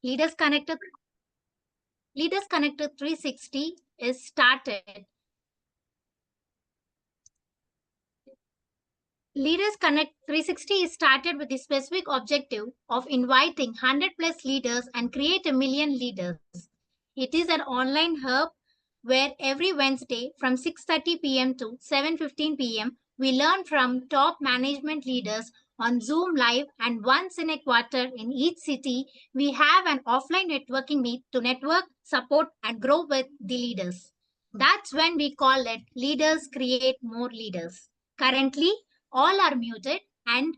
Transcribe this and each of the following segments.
Leaders Connected 360 is started. Leaders Connect 360 is started with the specific objective of inviting 100 plus leaders and create a million leaders. It is an online hub where every Wednesday from 6:30 p.m. to 7:15 p.m. we learn from top management leaders on Zoom Live, and once in a quarter in each city we have an offline networking meet to network, support and grow with the leaders. That's when we call it Leaders Create More Leaders. Currently, all are muted, and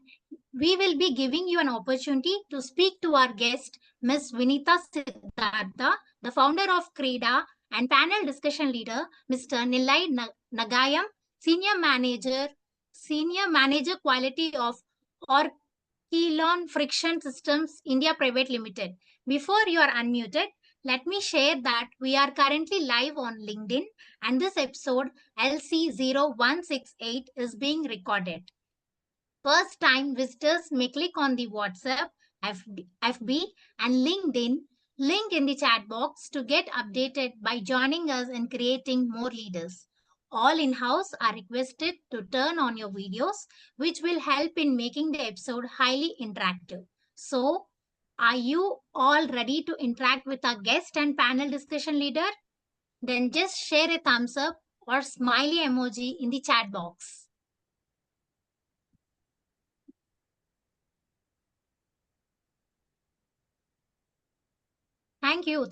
we will be giving you an opportunity to speak to our guest, Ms. Vinita Sidhartha, the founder of Kreeda, and panel discussion leader, Mr. Nellai Nayagam, Senior Manager Quality of Oerlikon Friction Systems India Private Limited. Before you are unmuted, let me share that we are currently live on LinkedIn, and this episode LC0168 is being recorded. First time visitors may click on the WhatsApp, FB, and LinkedIn link in the chat box to get updated by joining us in creating more leaders. All in-house are requested to turn on your videos, which will help in making the episode highly interactive. So, are you all ready to interact with our guest and panel discussion leader? Then just share a thumbs up or smiley emoji in the chat box. Thank you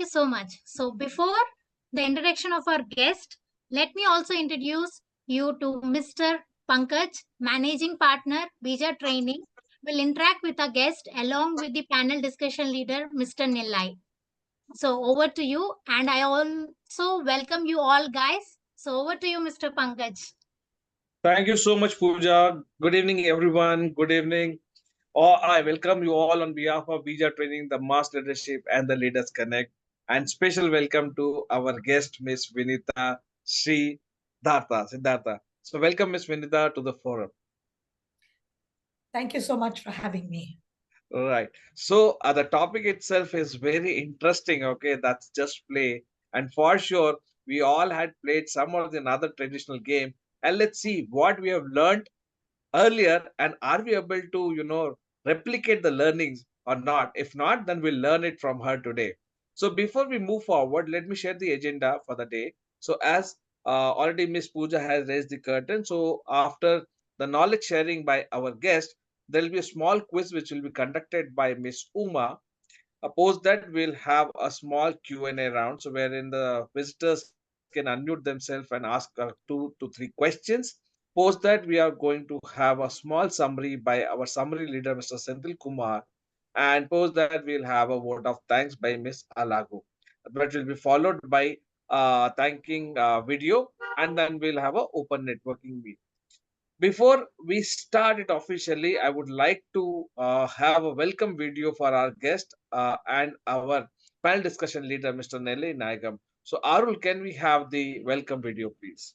so much. So before the introduction of our guest, let me also introduce you to Mr. Pankaj, Managing Partner, Bija Training, will interact with our guest along with the panel discussion leader, Mr. Nellai. So over to you, and I also welcome you all guys. So over to you, Mr. Pankaj. Thank you so much, Pooja. Good evening, everyone. Good evening. I welcome you all on behalf of Bija Training, the Mass Leadership and the Leaders Connect. And special welcome to our guest, Miss Vinita Sidhartha. So welcome, Miss Vinita, to the forum. Thank you so much for having me. Right. So the topic itself is very interesting. Okay, that's just play. And for sure, we all had played some or another traditional game. And let's see what we have learned earlier, and are we able to replicate the learnings or not. If not, then we'll learn it from her today. So before we move forward, let me share the agenda for the day. So as already Miss Pooja has raised the curtain, so after the knowledge sharing by our guest, there will be a small quiz which will be conducted by Miss Uma. Post that, we'll have a small Q&A round, so wherein the visitors can unmute themselves and ask 2 to 3 questions. Post that, we are going to have a small summary by our summary leader, Mr. Senthil Kumar, and post that, we'll have a vote of thanks by Miss Alago. That will be followed by thanking video, and then we'll have an open networking meet. Before we start it officially, I would like to have a welcome video for our guest and our panel discussion leader, Mr. Nellai Nayagam. So, Arul, can we have the welcome video, please?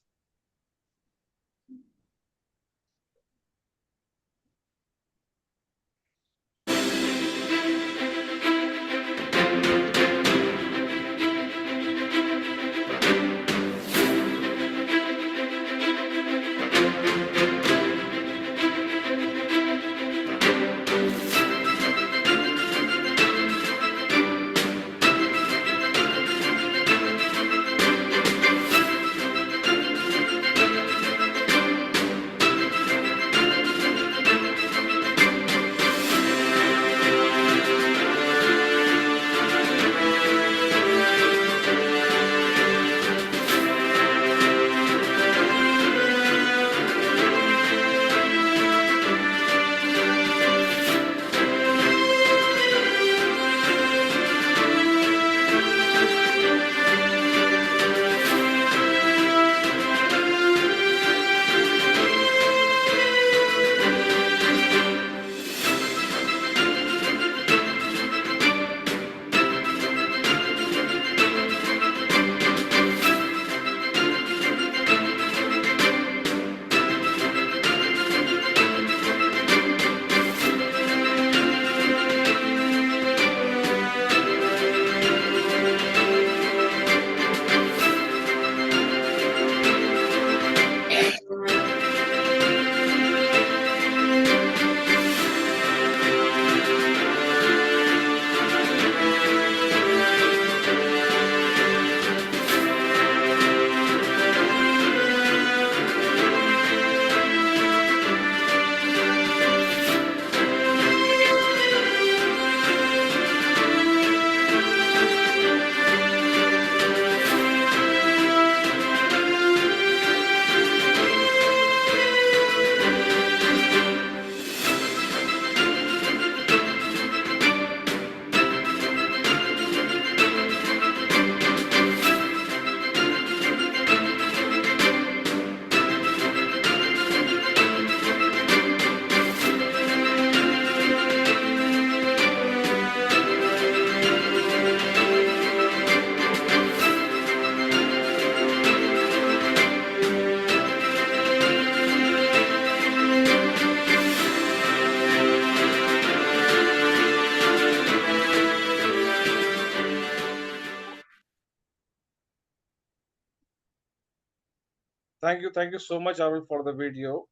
Thank you so much, Arul, for the video.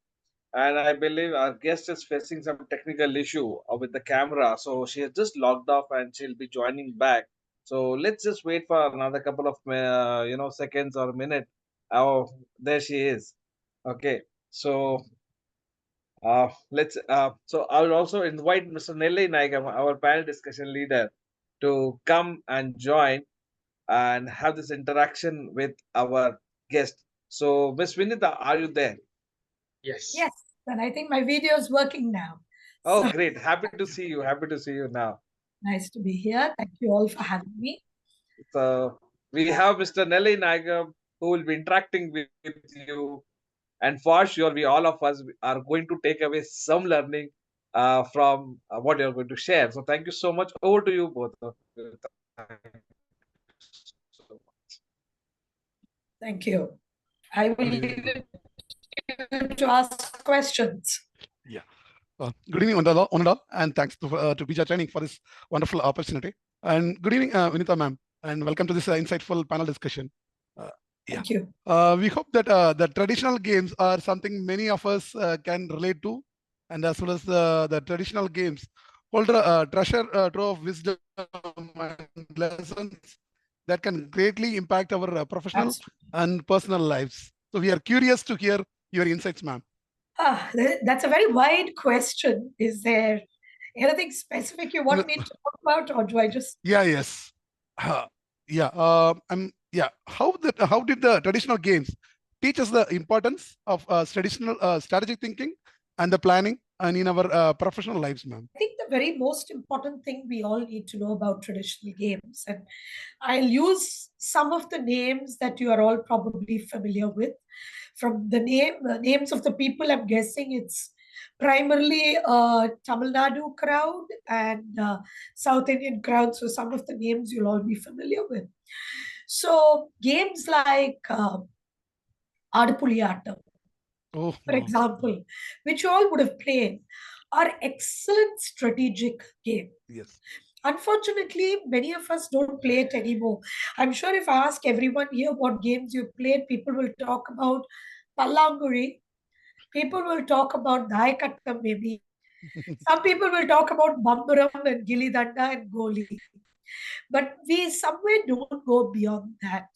And I believe our guest is facing some technical issue with the camera, so she has just logged off and she'll be joining back. So let's just wait for another couple of seconds or a minute. Oh, there she is. Okay, so let's. So I will also invite Mr. Nellai Nayagam, our panel discussion leader, to come and join and have this interaction with our guest. So, Miss Vinita, are you there? Yes. Yes, and I think my video is working now. Oh, So great. Happy to see you. Happy to see you now. nice to be here. Thank you all for having me. So, we have Mr. Nellai Nayagam who will be interacting with you. And for sure, we all of us are going to take away some learning from what you're going to share. So, thank you so much. Over to you, both of you. Thank you so much. Thank you. I will leave it to you to ask questions. Yeah. Good evening, one and all, and thanks to Bija Training for this wonderful opportunity. And good evening, Vinita ma'am, and welcome to this insightful panel discussion. Thank you. We hope that the traditional games are something many of us can relate to, and as well as the traditional games hold a treasure trove of wisdom and lessons that can greatly impact our professional and personal lives. So we are curious to hear your insights, ma'am. That's a very wide question. Is there anything specific you want me to talk about, or do I just? Yes. Yeah. How did the traditional games teach us the importance of traditional strategic thinking and the planning and in our professional lives, ma'am? I think the very most important thing we all need to know about traditional games, and I'll use some of the names that you are all probably familiar with. From the names of the people, I'm guessing it's primarily Tamil Nadu crowd and South Indian crowd. So some of the names you'll all be familiar with. So games like Adupuliyattam, for example, which you all would have played, are excellent strategic games. Yes. Unfortunately, many of us don't play it anymore. I'm sure if I ask everyone here what games you played, people will talk about Pallanguri. People will talk about Daikattam maybe. Some people will talk about Bambaram and Gilli Danda and Goli. But we somewhere don't go beyond that.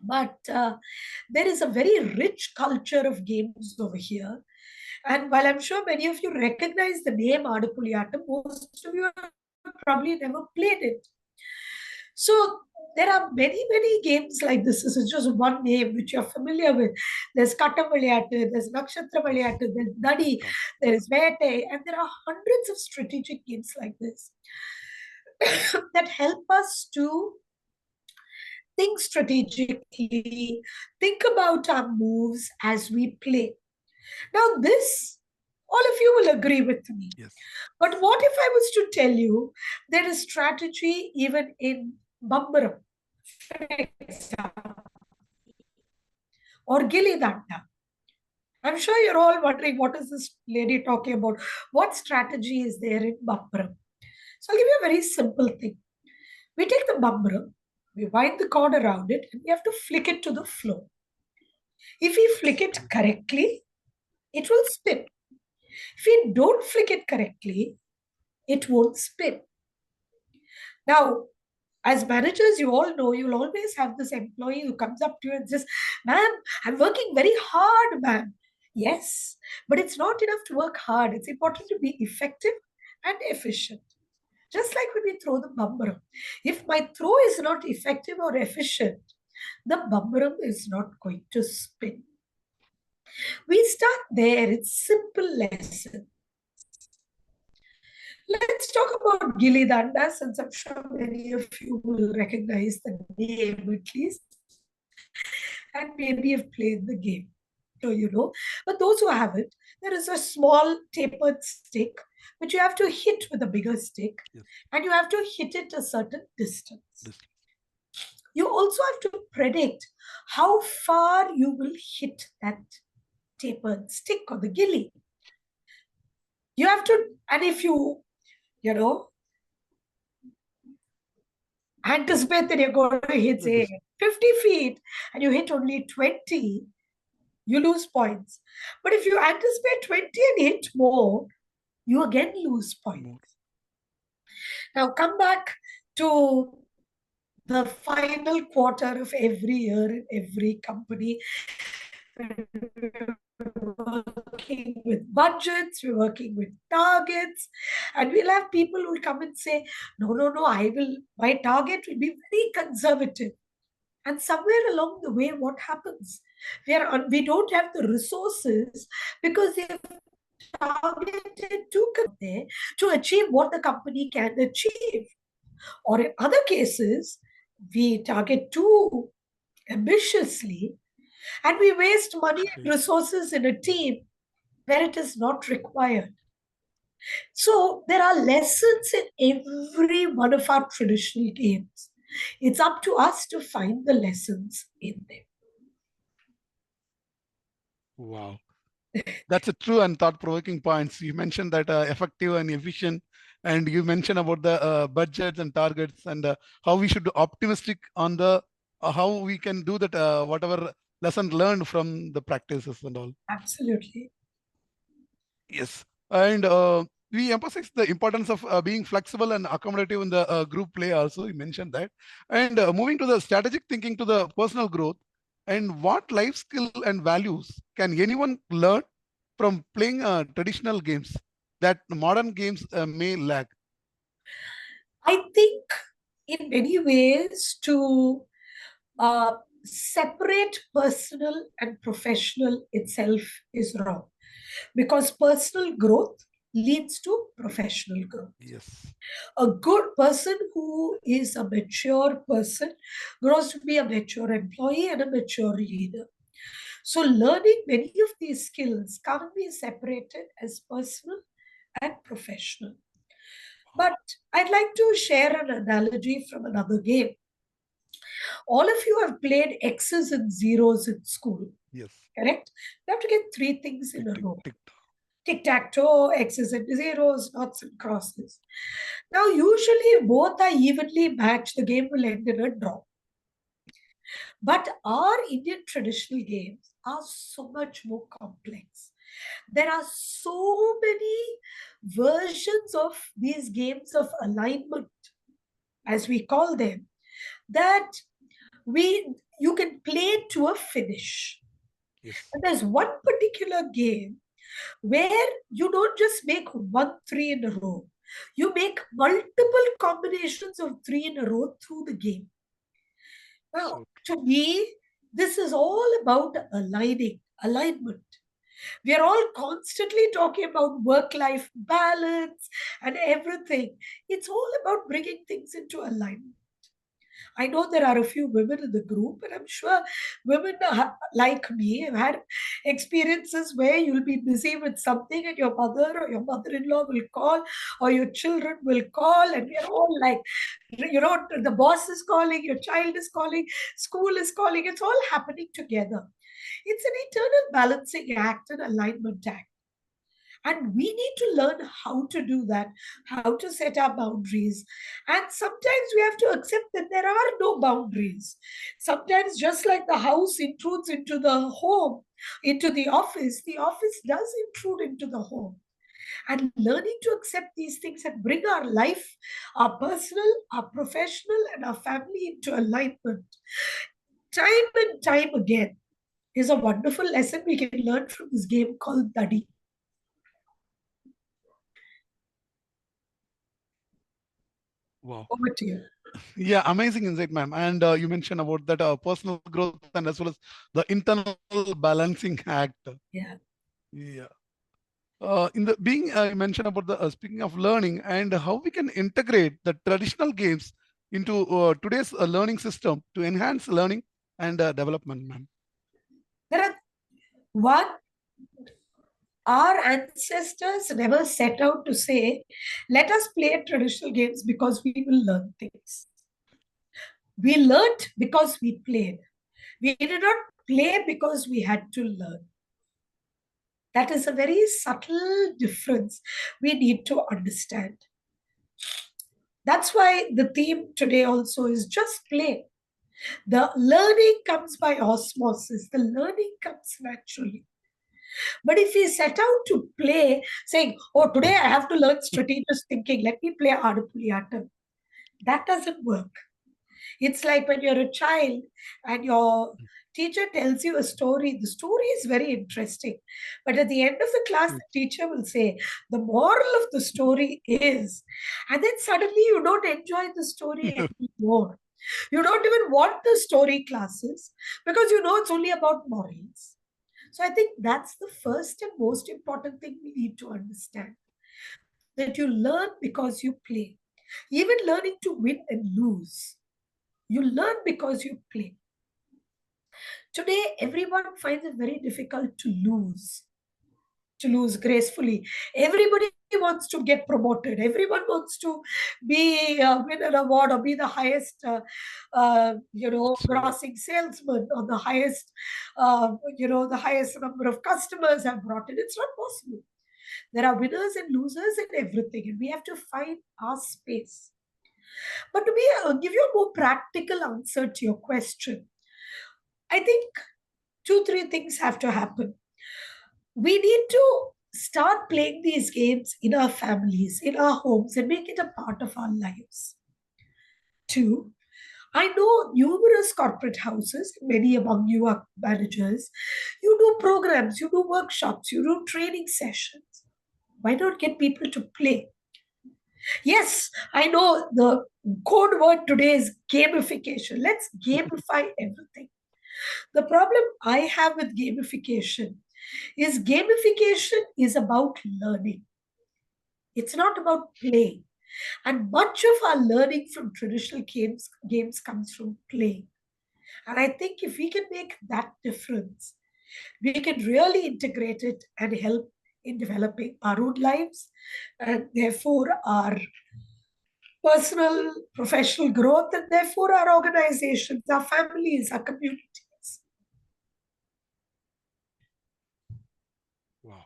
But there is a very rich culture of games over here. And while I'm sure many of you recognize the name Adupuliyattam, most of you have probably never played it. So there are many, many games like this. This is just one name which you're familiar with. There's Kattam Vilayattu, there's Nakshatra Vilayattu, there's Dadi, there is Vete, and there are hundreds of strategic games like this that help us to think strategically, think about our moves as we play. Now, this, all of you will agree with me. Yes. But what if I was to tell you there is strategy even in Bambaram, for example, or Gilli Danda? I'm sure you're all wondering, what is this lady talking about? What strategy is there in Bambaram? So I'll give you a very simple thing. We take the Bambaram, we wind the cord around it, and we have to flick it to the floor. If we flick it correctly, it will spin. If we don't flick it correctly, it won't spin. Now, as managers, you all know you'll always have this employee who comes up to you and says, "Ma'am, I'm working very hard, ma'am." Yes, but it's not enough to work hard. It's important to be effective and efficient. Just like when we throw the bambaram. If my throw is not effective or efficient, the bambaram is not going to spin. We start there. It's simple lesson. Let's talk about Gilli Danda, since I'm sure many of you will recognize the name at least, and maybe have played the game. So you know, but those who haven't, there is a small tapered stick which you have to hit with a bigger stick, yes, and you have to hit it a certain distance. You also have to predict how far you will hit that tapered stick or the gilli. You have to, and if you anticipate that you're going to hit, say, 50 feet and you hit only 20, you lose points. But if you anticipate 20 and hit more, you again lose points. Now come back to the final quarter of every year in every company. We're working with budgets, we're working with targets, and we'll have people who will come and say, no, my target will be very conservative. And somewhere along the way, what happens? We don't have the resources because they've targeted too there to achieve what the company can achieve. Or in other cases, we target too ambitiously and we waste money and resources in a team where it is not required. So there are lessons in every one of our traditional games. It's up to us to find the lessons in them. Wow. That's a true and thought-provoking points. You mentioned that effective and efficient, and you mentioned about the budgets and targets and how we should be optimistic on the how we can do that, whatever lesson learned from the practices and all. Absolutely. Yes. And we emphasize the importance of being flexible and accommodative in the group play also. You mentioned that. And moving to the strategic thinking to the personal growth, and what life skill and values can anyone learn from playing traditional games that modern games may lack? I think in many ways to separate personal and professional itself is wrong, because personal growth leads to professional growth. Yes. A good person who is a mature person grows to be a mature employee and a mature leader. So learning many of these skills can't be separated as personal and professional. But I'd like to share an analogy from another game. All of you have played X's and zeros in school. Yes. Correct? You have to get 3 things in a row. Tic-tac-toe, X's and zeros, noughts and crosses. Now, usually both are evenly matched. The game will end in a draw. But our Indian traditional games are so much more complex. There are so many versions of these games of alignment, as we call them, that you can play to a finish. Yes. And there's one particular game where you don't just make 1 3 in a row. You make multiple combinations of 3 in a row through the game. Now, to me, this is all about alignment. We are all constantly talking about work-life balance and everything. It's all about bringing things into alignment. I know there are a few women in the group, and I'm sure women like me have had experiences where you'll be busy with something and your mother or your mother-in-law will call or your children will call, and we're all like, the boss is calling, your child is calling, school is calling. It's all happening together. It's an eternal balancing act, an alignment act. And we need to learn how to do that, how to set our boundaries. And sometimes we have to accept that there are no boundaries. Sometimes, just like the house intrudes into the home, into the office does intrude into the home. And learning to accept these things and bring our life, our personal, our professional, and our family into alignment, time and time again, is a wonderful lesson we can learn from this game called Dadi. Wow. Over to you. Yeah, amazing insight, ma'am. And you mentioned about that personal growth and as well as the internal balancing act. Yeah. Yeah. In the being you mentioned about the speaking of learning and how we can integrate the traditional games into today's learning system to enhance learning and development, ma'am. There are one. Our ancestors never set out to say, let us play traditional games because we will learn things. We learned because we played. We did not play because we had to learn. That is a very subtle difference we need to understand. That's why the theme today also is just play. The learning comes by osmosis. The learning comes naturally. But if we set out to play, saying, oh, today I have to learn strategic thinking, let me play Adupuliyatam, that doesn't work. It's like when you're a child and your teacher tells you a story. The story is very interesting. But at the end of the class, the teacher will say, the moral of the story is, and then suddenly you don't enjoy the story anymore. You don't even want the story classes because you know it's only about morals. So I think that's the first and most important thing we need to understand. That you learn because you play. Even learning to win and lose. You learn because you play. Today, everyone finds it very difficult to lose gracefully. Everybody wants to get promoted. Everyone wants to be win an award or be the highest, grossing salesman or the highest, the highest number of customers have brought in. It's not possible. There are winners and losers in everything, and we have to find our space. But to give you a more practical answer to your question, I think 2-3 things have to happen. We need to start playing these games in our families, in our homes, and make it a part of our lives. 2, I know numerous corporate houses, many among you are managers. You do programs, you do workshops, you do training sessions. Why not get people to play? Yes, I know the code word today is gamification. Let's gamify everything. The problem I have with gamification is about learning. It's not about play. And much of our learning from traditional games comes from play. And I think if we can make that difference, we can really integrate it and help in developing our own lives and therefore our personal, professional growth, and therefore our organizations, our families, our communities. Wow.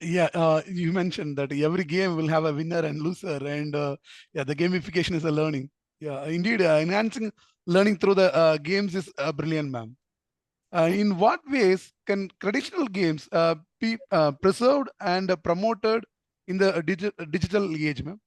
Yeah, you mentioned that every game will have a winner and loser, and the gamification is a learning. Yeah, indeed, enhancing learning through the games is brilliant, ma'am. In what ways can traditional games be preserved and promoted in the digital age, ma'am?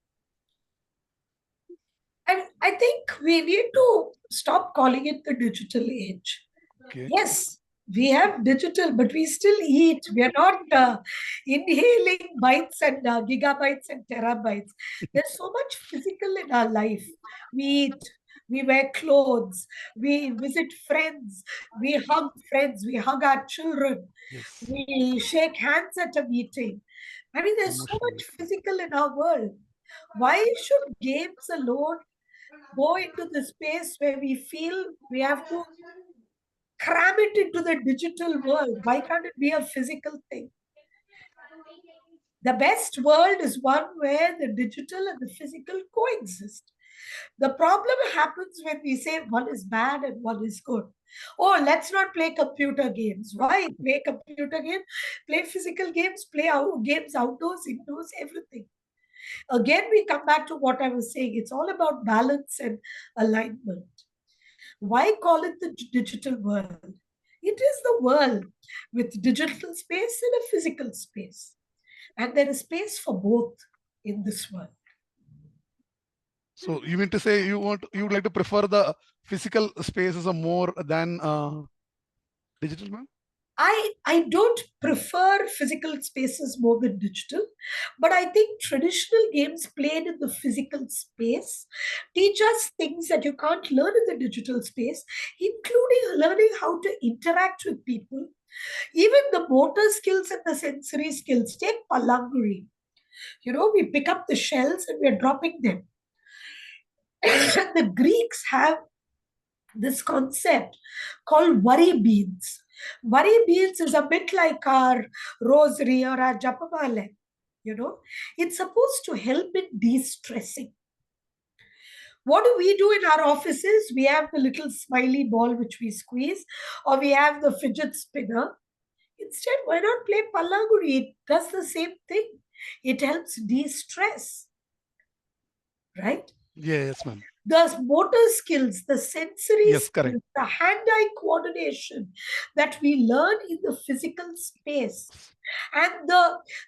And I think we need to stop calling it the digital age. Okay. Yes, we have digital, but we still eat. We are not inhaling bytes and gigabytes and terabytes. There's so much physical in our life. We eat, we wear clothes, we visit friends, we hug friends, we hug our children, Yes. we shake hands at a meeting. I mean, there's so much physical in our world. Why should games alone go into the space where we feel we have to cram it into the digital world? Why can't it be a physical thing? The best world is one where the digital and the physical coexist. The problem happens when we say one is bad and one is good. Oh, let's not play computer games. Why play computer games? Play physical games, play games outdoors, indoors, everything. Again, we come back to what I was saying. It's all about balance and alignment. Why call it the digital world? It is the world with digital space and a physical space. And there is space for both in this world. So you mean to say you would like to prefer the physical spaces more than digital, ma'am? I don't prefer physical spaces more than digital, but I think traditional games played in the physical space teach us things that you can't learn in the digital space, including learning how to interact with people, even the motor skills and the sensory skills. Take Palanguri. We pick up the shells and we're dropping them. The Greeks have this concept called worry beads. Worry beads is a bit like our rosary or our japamala. It's supposed to help in de-stressing. What do we do in our offices? We have the little smiley ball which we squeeze, or we have the fidget spinner. Instead, why not play Palaguri? It does the same thing. It helps de-stress. Right? Yes, ma'am. the motor skills, the sensory Yes, skills, correct. the hand-eye coordination that we learn in the physical space. And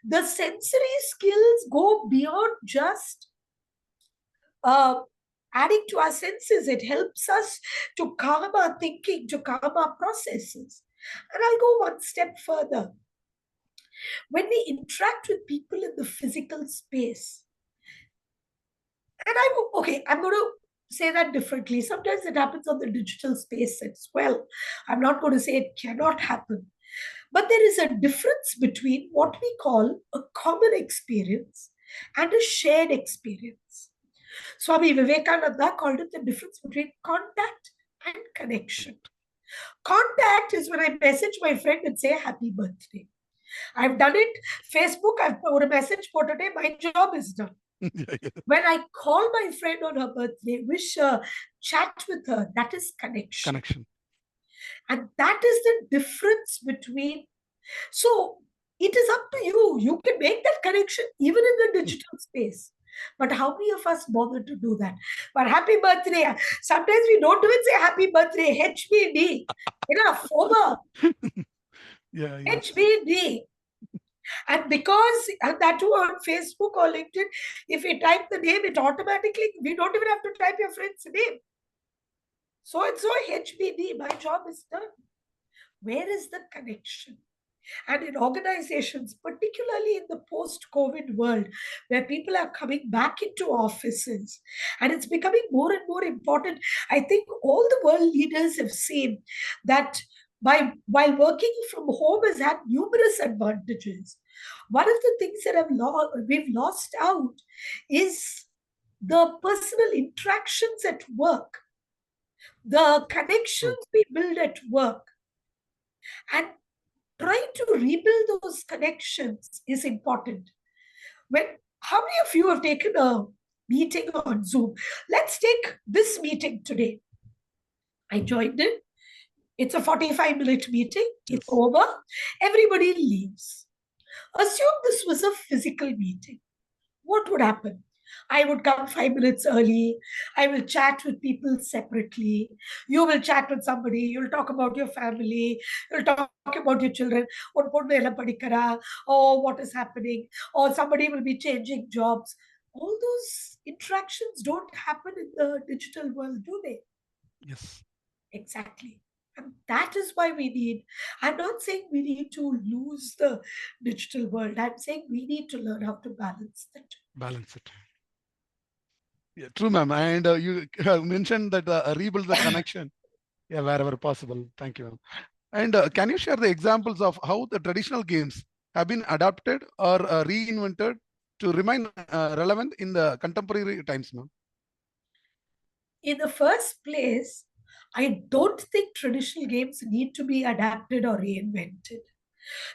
the sensory skills go beyond just adding to our senses. It helps us to calm our thinking, to calm our processes. And I'll go one step further. When we interact with people in the physical space, and I'm going to say that differently. Sometimes it happens on the digital space as well. I'm not going to say it cannot happen. But there is a difference between what we call a common experience and a shared experience. Swami Vivekananda called it the difference between contact and connection. Contact is when I message my friend and say happy birthday. I've done it. Facebook, I've put a message for today. My job is done. When I call my friend on her birthday, wish her, chat with her, that is connection. Connection. And that is the difference between. So it is up to you. You can make that connection even in the digital space. But how many of us bother to do that? But happy birthday. Sometimes we don't even say happy birthday. HBD. FOMO. Yeah. HBD. And that too on Facebook or LinkedIn, if we type the name, it automatically, we don't even have to type your friend's name. So it's so HBD. My job is done. Where is the connection? And in organizations, particularly in the post-COVID world, where people are coming back into offices, and it's becoming more and more important, I think all the world leaders have seen that while working from home has had numerous advantages, one of the things that we've lost out is the personal interactions at work, the connections we build at work. And trying to rebuild those connections is important. How many of you have taken a meeting on Zoom? Let's take this meeting today. I joined it. It's a 45-minute meeting. It's over. Everybody leaves. Assume this was a physical meeting. What would happen? I would come 5 minutes early. I will chat with people separately. You will chat with somebody. You'll talk about your family. You'll talk about your children. Or what is happening. Or somebody will be changing jobs. All those interactions don't happen in the digital world, do they? Yes. Exactly. And that is why I'm not saying we need to lose the digital world. I'm saying we need to learn how to balance that. Balance it. Yeah, true, ma'am. And you mentioned that rebuild the connection, wherever possible. Thank you, ma'am. And can you share the examples of how the traditional games have been adapted or reinvented to remain relevant in the contemporary times, ma'am? In the first place, I don't think traditional games need to be adapted or reinvented,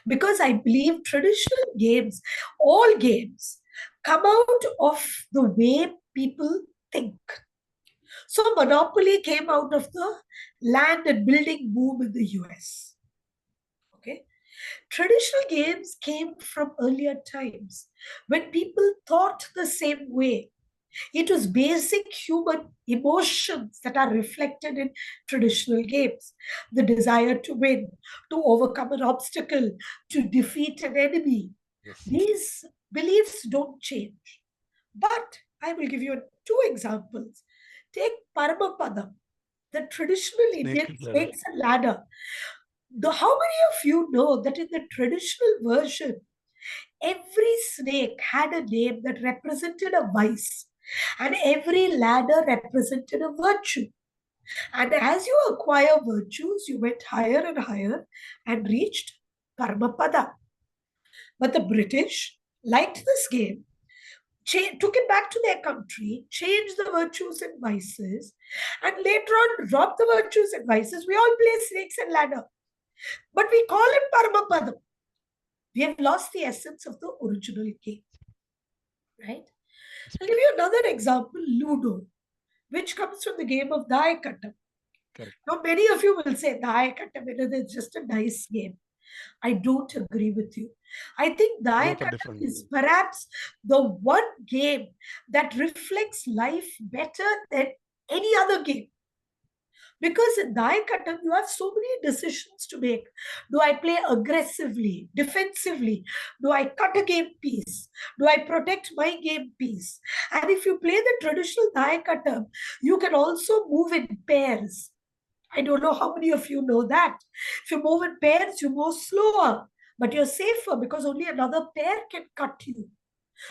because I believe traditional games, all games, come out of the way people think. So Monopoly came out of the land and building boom in the US. Okay. Traditional games came from earlier times when people thought the same way. It was basic human emotions that are reflected in traditional games. The desire to win, to overcome an obstacle, to defeat an enemy. Yes. These beliefs don't change. But I will give you 2 examples. Take Paramapadam, the traditional Indian snakes and ladder. How many of you know that in the traditional version, every snake had a name that represented a vice, and every ladder represented a virtue. And as you acquire virtues, you went higher and higher and reached Paramapada. But the British liked this game, took it back to their country, changed the virtues and vices, and later on dropped the virtues and vices. We all play snakes and ladder, but we call it Paramapadam. We have lost the essence of the original game, right? I'll give you another example, Ludo, which comes from the game of Dayakattam. Now, many of you will say Dayakattam is just a nice game. I don't agree with you. I think Dayakattam is perhaps the one game that reflects life better than any other game. Because in Dayakatam, you have so many decisions to make. Do I play aggressively, defensively? Do I cut a game piece? Do I protect my game piece? And if you play the traditional Dayakatam, you can also move in pairs. I don't know how many of you know that. If you move in pairs, you move slower, but you're safer because only another pair can cut you.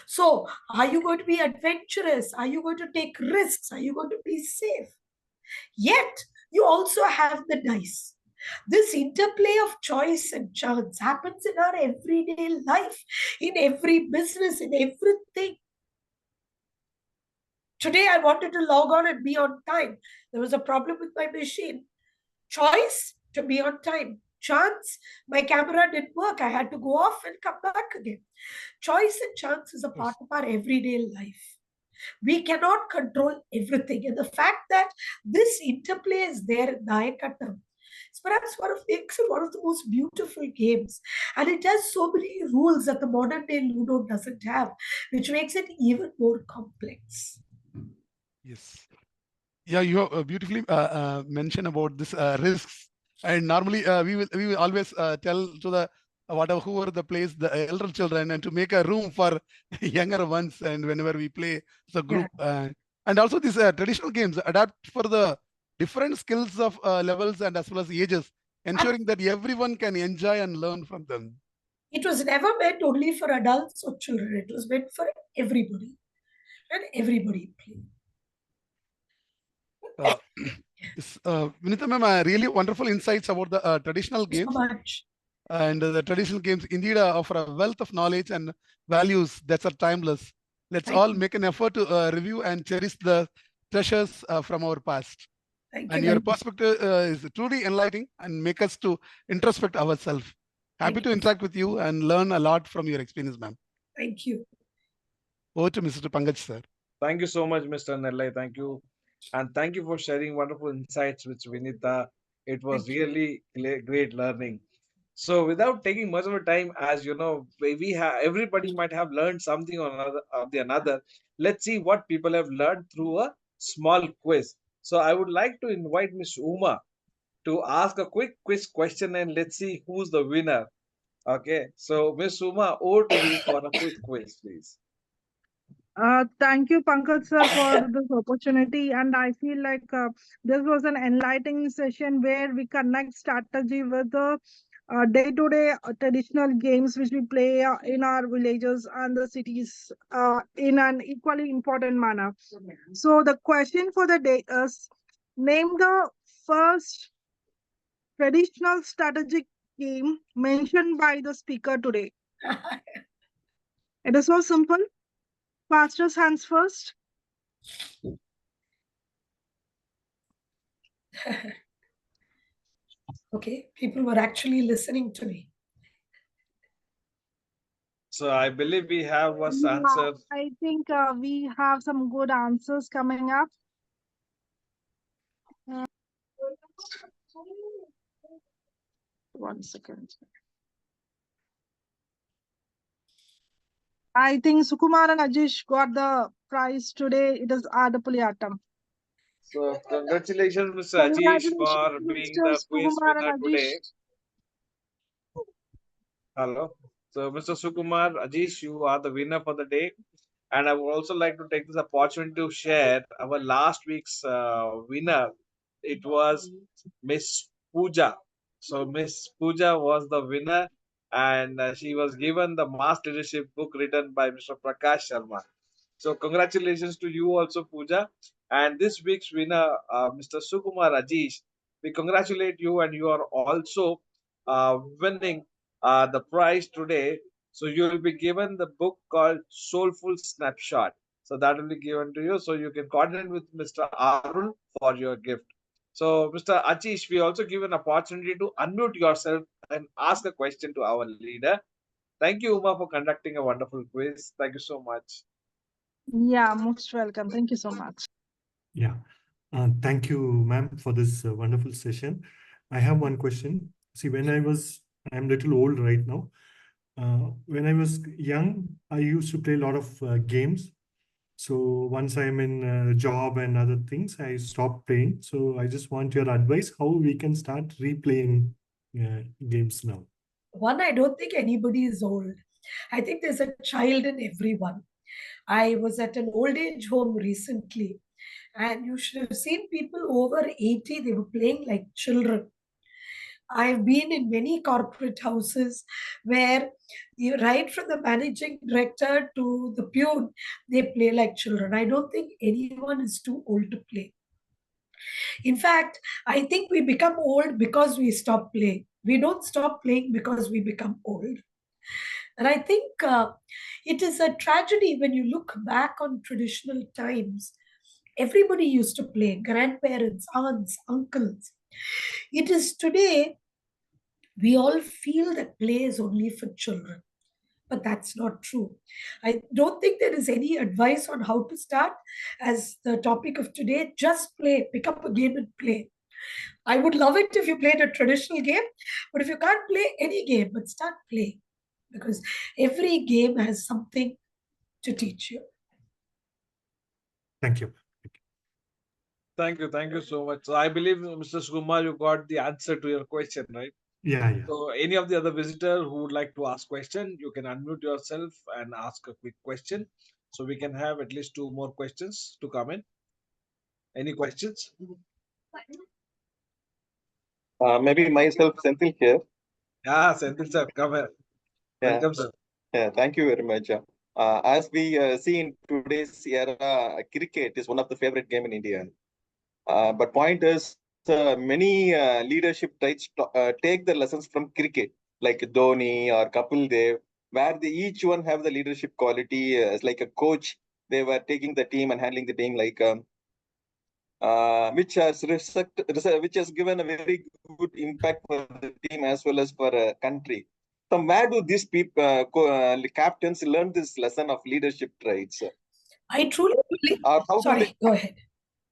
So, are you going to be adventurous? Are you going to take risks? Are you going to be safe? Yet, you also have the dice. This interplay of choice and chance happens in our everyday life, in every business, in everything. Today, I wanted to log on and be on time. There was a problem with my machine. Choice to be on time. Chance, my camera didn't work. I had to go off and come back again. Choice and chance is a part of our everyday life. We cannot control everything. And the fact that this interplay is there in Dayakatam is perhaps one of the most beautiful games. And it has so many rules that the modern day Ludo doesn't have, which makes it even more complex. Yes. Yeah, you have beautifully mentioned about this risks. And normally we will always tell to the whoever the plays the elder children and to make a room for younger ones. And whenever we play the group, and also these traditional games adapt for the different skills of levels and as well as ages, ensuring that everyone can enjoy and learn from them. It was never meant only for adults or children. It was meant for everybody, and everybody played. Vinita ma'am, really wonderful insights about the traditional games. So much. And the traditional games indeed offer a wealth of knowledge and values that are timeless. Let's all make an effort to review and cherish the treasures from our past. And your perspective is truly enlightening and make us to introspect ourselves. Happy to interact with you and learn a lot from your experience, ma'am. Thank you. Over to Mr. Pankaj, sir. Thank you so much, Mr. Nellai. Thank you. And thank you for sharing wonderful insights with Vinita. It was really great learning. So without taking much of a time, as you know, we have everybody might have learned something or another of the another. Let's see what people have learned through a small quiz. So I would like to invite Miss Uma to ask a quick quiz question, and let's see who's the winner. Okay, so Miss Uma, over to you for a quick quiz, please. Thank you, Pankaj sir, for this opportunity. And I feel like this was an enlightening session where we connect strategy with the day-to-day traditional games which we play in our villages and the cities in an equally important manner. So the question for the day is, name the first traditional strategic game mentioned by the speaker today. It is so simple. Fastest hands first. Okay, people were actually listening to me. So I believe we have was answer. I think we have some good answers coming up. One second. I think Sukumar and Ajish got the prize today. It is Adapulyatam. So congratulations, Mr. Ajish, for being the quiz winner today. Hello. So Mr. Sukumar, Ajish, you are the winner for the day. And I would also like to take this opportunity to share our last week's winner. It was Miss Pooja. So Miss Pooja was the winner, and she was given the Mass Leadership book written by Mr. Prakash Sharma. So congratulations to you also, Pooja. And this week's winner, Mr. Sukumar Ajish, we congratulate you, and you are also winning the prize today. So you will be given the book called Soulful Snapshot. So that will be given to you. So you can coordinate with Mr. Arun for your gift. So Mr. Ajish, we also give an opportunity to unmute yourself and ask a question to our leader. Thank you, Uma, for conducting a wonderful quiz. Thank you so much. Yeah, most welcome. Thank you so much. Yeah. Thank you, ma'am, for this wonderful session. I have one question. See, I'm a little old right now. When I was young, I used to play a lot of games. So once I'm in a job and other things, I stop playing. So I just want your advice how we can start replaying games now. One, I don't think anybody is old. I think there's a child in everyone. I was at an old age home recently, and you should have seen people over 80, they were playing like children. I've been in many corporate houses where you right from the managing director to the peon, they play like children. I don't think anyone is too old to play. In fact, I think we become old because we stop playing. We don't stop playing because we become old. And I think it is a tragedy when you look back on traditional times. Everybody used to play, grandparents, aunts, uncles. It is today, we all feel that play is only for children. But that's not true. I don't think there is any advice on how to start. As the topic of today, just play, pick up a game and play. I would love it if you played a traditional game, but if you can't play any game, but start playing, because every game has something to teach you. Thank you. Thank you so much. So I believe, Mr. Sumar, you got the answer to your question, right? Yeah. So any of the other visitor who would like to ask question, you can unmute yourself and ask a quick question. So we can have at least 2 more questions to come in. Any questions? Maybe myself, Senthil here. Yeah, Senthil sir, come here. Yeah. Welcome, sir. Yeah, thank you very much. As we see in today's era, cricket is one of the favorite game in India. But point is, many leadership traits take the lessons from cricket, like Dhoni or Kapil Dev, where each one have the leadership quality as like a coach. They were taking the team and handling the team like which has given a very good impact for the team as well as for a country. From where do these people, captains, learn this lesson of leadership traits? I truly believe. Or how Sorry, go ahead.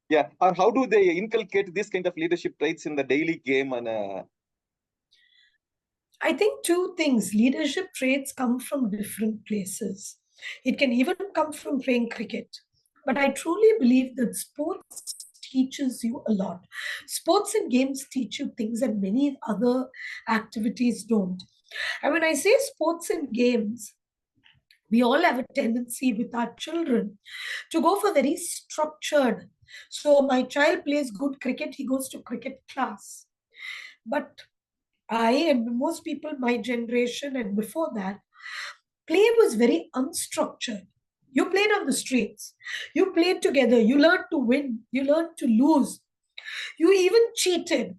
Yeah, or how do they inculcate this kind of leadership traits in the daily game? And I think 2 things. Leadership traits come from different places. It can even come from playing cricket. But I truly believe that sports teaches you a lot. Sports and games teach you things that many other activities don't. And when I say sports and games, we all have a tendency with our children to go for very structured. So my child plays good cricket, he goes to cricket class. But I and most people my generation and before that, play was very unstructured. You played on the streets. You played together. You learned to win. You learned to lose. You even cheated.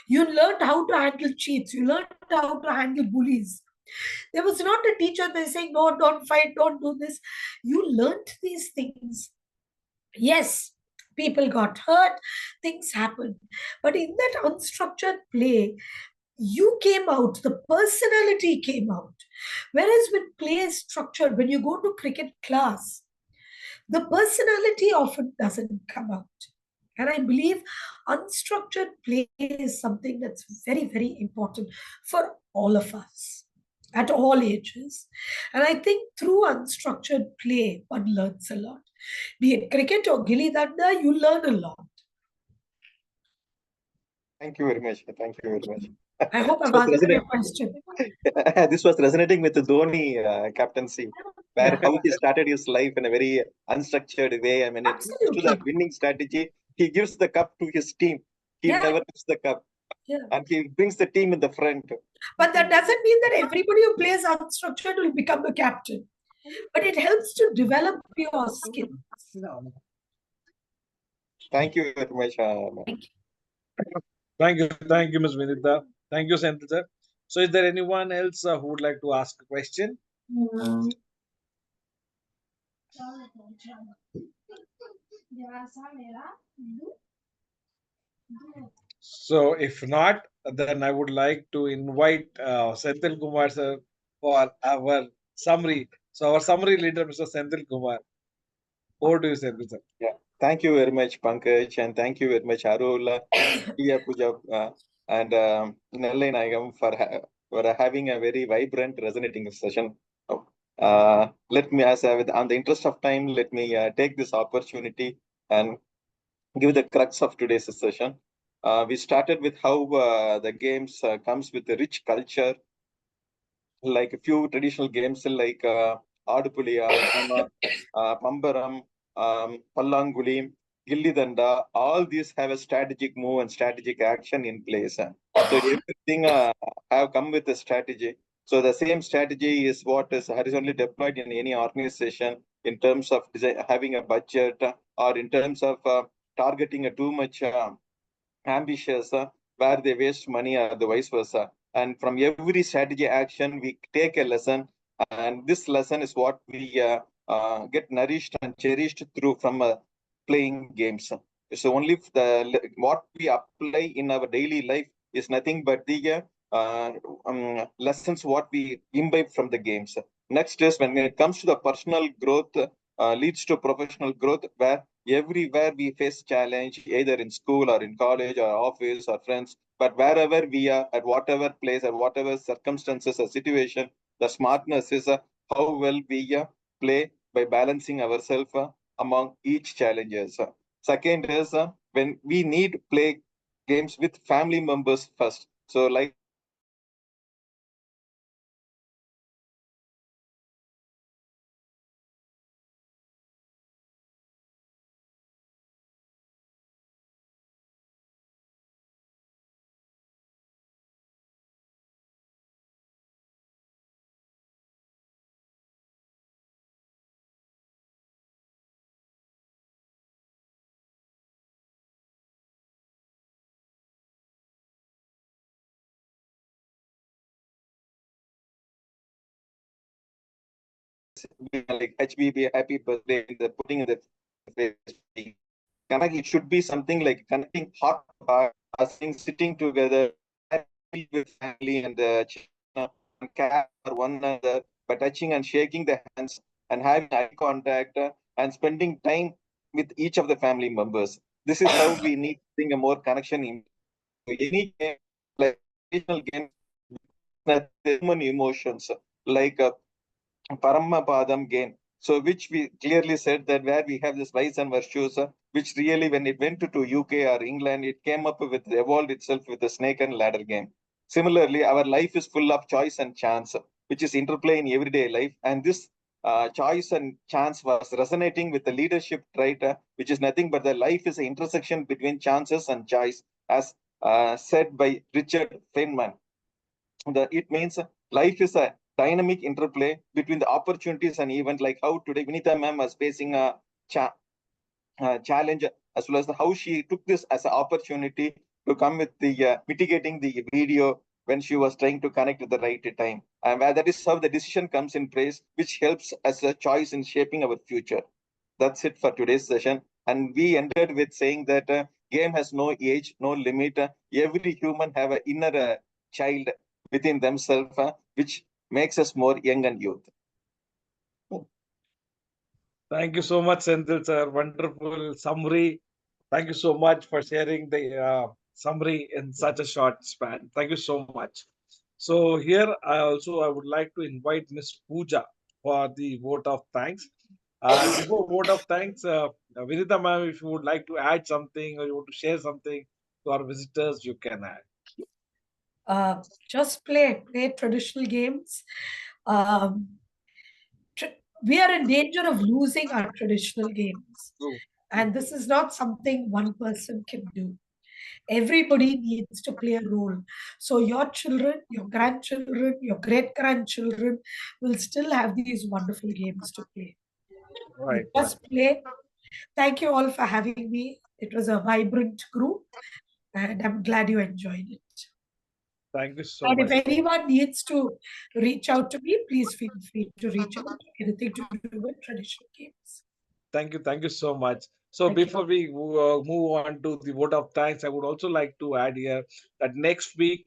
You learned how to handle cheats. You learned how to handle bullies. There was not a teacher there saying, no, don't fight, don't do this. You learned these things. Yes, people got hurt, things happened. But in that unstructured play, you came out, the personality came out. Whereas when play is structured, when you go to cricket class, the personality often doesn't come out. And I believe unstructured play is something that's very, very important for all of us at all ages. And I think through unstructured play, one learns a lot. Be it cricket or gilli danda, you learn a lot. thank you very much. Thank you very much. I hope I've answered your question. This was resonating with the Dhoni captaincy, where how he started his life in a very unstructured way. I mean, it comes to the winning strategy. He gives the cup to his team. He never gives the cup. And he brings the team in the front. But that doesn't mean that everybody who plays unstructured will become a captain. But it helps to develop your skills. Thank you very much. Thank you, Ms. Vinita. Thank you, Senthil sir. So is there anyone else who would like to ask a question? So if not, then I would like to invite Senthil Kumar sir for our summary. So our summary leader, Mr. Senthil Kumar. Over to you, Senthil sir. Yeah, thank you very much, Pankaj, and thank you very much, Arul, Bija Puja, and Nellai Nayagam for having a very vibrant, resonating session. Let me, on the interest of time, let me take this opportunity and give the crux of today's session. We started with how the games comes with a rich culture, like a few traditional games like Adupuliya, Pambaram, Pallanguli, Gilli Danda, all these have a strategic move and strategic action in place. So everything have come with a strategy. So the same strategy is what is horizontally deployed in any organization in terms of having a budget or in terms of targeting a too much ambitious, where they waste money or the vice versa. And from every strategy action, we take a lesson, and this lesson is what we get nourished and cherished through from playing games. So only what we apply in our daily life is nothing but the lessons what we imbibe from the games. Next is when it comes to the personal growth, leads to professional growth, where everywhere we face challenge, either in school or in college or office or friends, but wherever we are, at whatever place, at whatever circumstances or situation, the smartness is how well we play by balancing ourselves among each challenges. Second is when we need play games with family members first. So like like HBB, happy birthday, the putting in the face. Connect, it should be something like connecting heart to heart, us sitting together with family and and care for one another by touching and shaking the hands and having eye contact and spending time with each of the family members. This is how we need to bring a more connection in any game, like traditional games, human emotions, like Paramapadam gain. So which we clearly said that where we have this vice and virtues, which really when it went to UK or England, it came up with evolved itself with the snake and ladder game. Similarly, our life is full of choice and chance, which is interplay in everyday life. And this choice and chance was resonating with the leadership trait, which is nothing but the life is an intersection between chances and choice, as said by Richard Feynman. It means life is a dynamic interplay between the opportunities and event, like how today Vinita ma'am was facing a challenge, as well as how she took this as an opportunity to come with the mitigating the video when she was trying to connect at the right time. And that is how the decision comes in place, which helps as a choice in shaping our future. That's it for today's session. And we ended with saying that game has no age, no limit. Every human have an inner child within themselves, which makes us more young and youth. Thank you so much, Senthil sir. Wonderful summary. Thank you so much for sharing the summary in such a short span. Thank you so much. So here I would like to invite Miss Pooja for the vote of thanks. Before vote of thanks, Vinita ma'am, if you would like to add something or you want to share something to our visitors, you can add. Just play traditional games. We are in danger of losing our traditional games. True. And this is not something one person can do. Everybody needs to play a role. So your children, your grandchildren, your great-grandchildren will still have these wonderful games to play. Right. Just play. Thank you all for having me. It was a vibrant group, and I'm glad you enjoyed it. Thank you so And much. if anyone needs to reach out to me, please feel free to reach out. Anything to do with traditional games. Thank you so much. So Thank you. before we move on to the vote of thanks, I would also like to add here that next week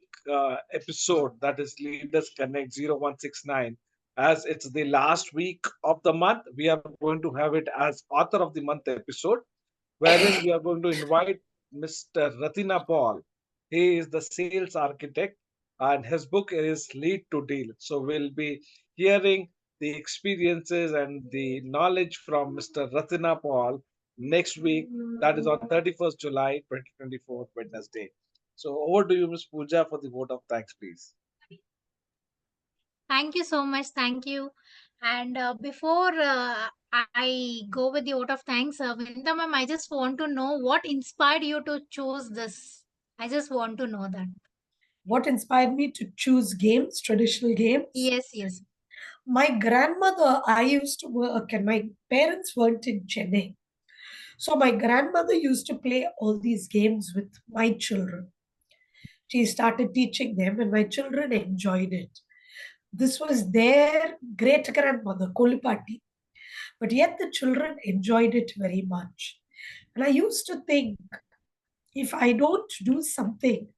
episode, that is Leaders Connect 0169, as it's the last week of the month, we are going to have it as Author of the Month episode, wherein we are going to invite Mr. Ratina Paul. He is the sales architect, and his book is Lead to Deal. So we'll be hearing the experiences and the knowledge from Mr. Ratina Paul next week. That is on 31st July 2024, Wednesday. So over to you, Ms. Pooja, for the vote of thanks, please. Thank you so much. Thank you. And before I go with the vote of thanks, Vinita ma'am, I just want to know what inspired you to choose this. I just want to know that. What inspired me to choose games, traditional games? Yes, yes. My grandmother, I used to work, and my parents weren't in Chennai. So my grandmother used to play all these games with my children. She started teaching them, and my children enjoyed it. This was their great grandmother, Kolipati. But yet the children enjoyed it very much. And I used to think, if I don't do something,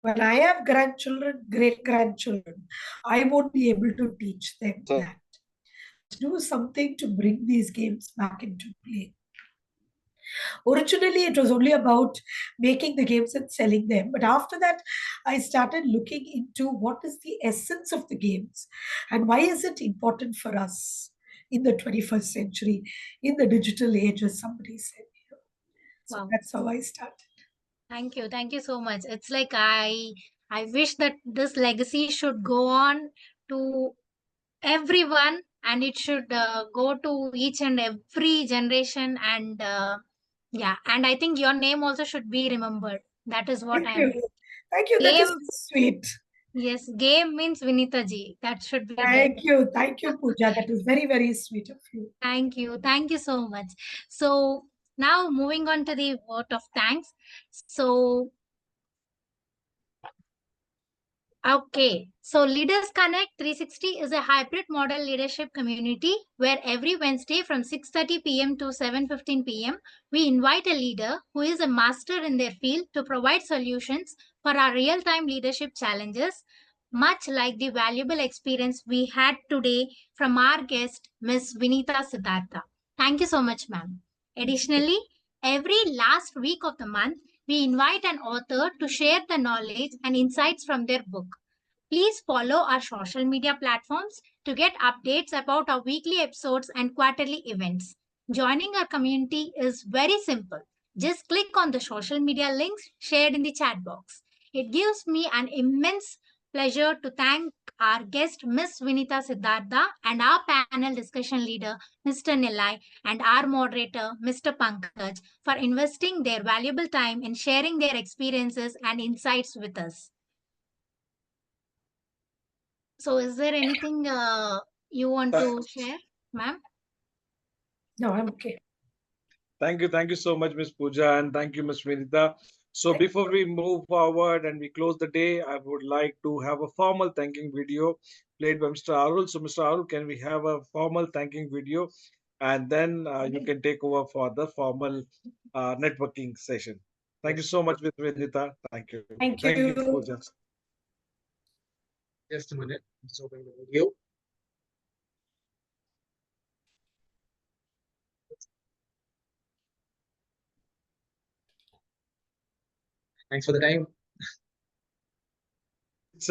when I have grandchildren, great grandchildren, I won't be able to teach them that. Do something to bring these games back into play. Originally, it was only about making the games and selling them. But after that, I started looking into what is the essence of the games and why is it important for us in the 21st century, in the digital age, as somebody said. So Wow. that's how I started. Thank you. Thank you so much. It's like I wish that this legacy should go on to everyone, and it should go to each and every generation. And yeah, and I think your name also should be remembered. That is what Thank I am. you. Thank you. That Game, is sweet. yes, game means Vinita ji. That should be there. Thank you. Thank you, Pooja. That is very, very sweet of you. Thank you. Thank you so much. So now moving on to the vote of thanks. So okay, so Leaders Connect 360 is a hybrid model leadership community where every Wednesday from 6:30 p.m. to 7:15 p.m. we invite a leader who is a master in their field to provide solutions for our real-time leadership challenges, much like the valuable experience we had today from our guest, Ms. Vinita Sidhartha. Thank you so much, ma'am. Additionally, every last week of the month, we invite an author to share the knowledge and insights from their book. Please follow our social media platforms to get updates about our weekly episodes and quarterly events. Joining our community is very simple. Just click on the social media links shared in the chat box. It gives me an immense pleasure to thank our guest, Ms. Vinita Sidhartha, and our panel discussion leader, Mr. Nellai, and our moderator, Mr. Pankaj, for investing their valuable time in sharing their experiences and insights with us. So is there anything you want to share, ma'am? No, I'm okay. Thank you so much, Ms. Pooja, and thank you, Ms. Vinita. So before we move forward and we close the day, I would like to have a formal thanking video played by Mr. Arul. So Mr. Arul, can we have a formal thanking video? And then you can take over for the formal networking session. Thank you so much, Ms. Vinita. Thank you. Thank Thank you, you. Pooja. Just a minute. Let's open the video. Thanks for the time. It's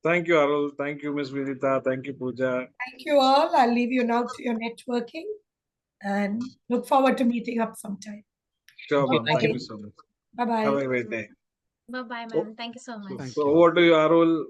Thank you, Arul. Thank you, Ms. Vinita. Thank you, Pooja. Thank you all. I'll leave you now to your networking and look forward to meeting up sometime. Sure, Okay, ma'am. thank Thank you. you so much. Bye-bye. Have a great day. Bye-bye, ma'am. Thank you so much. Thank So you. over to you, Arul.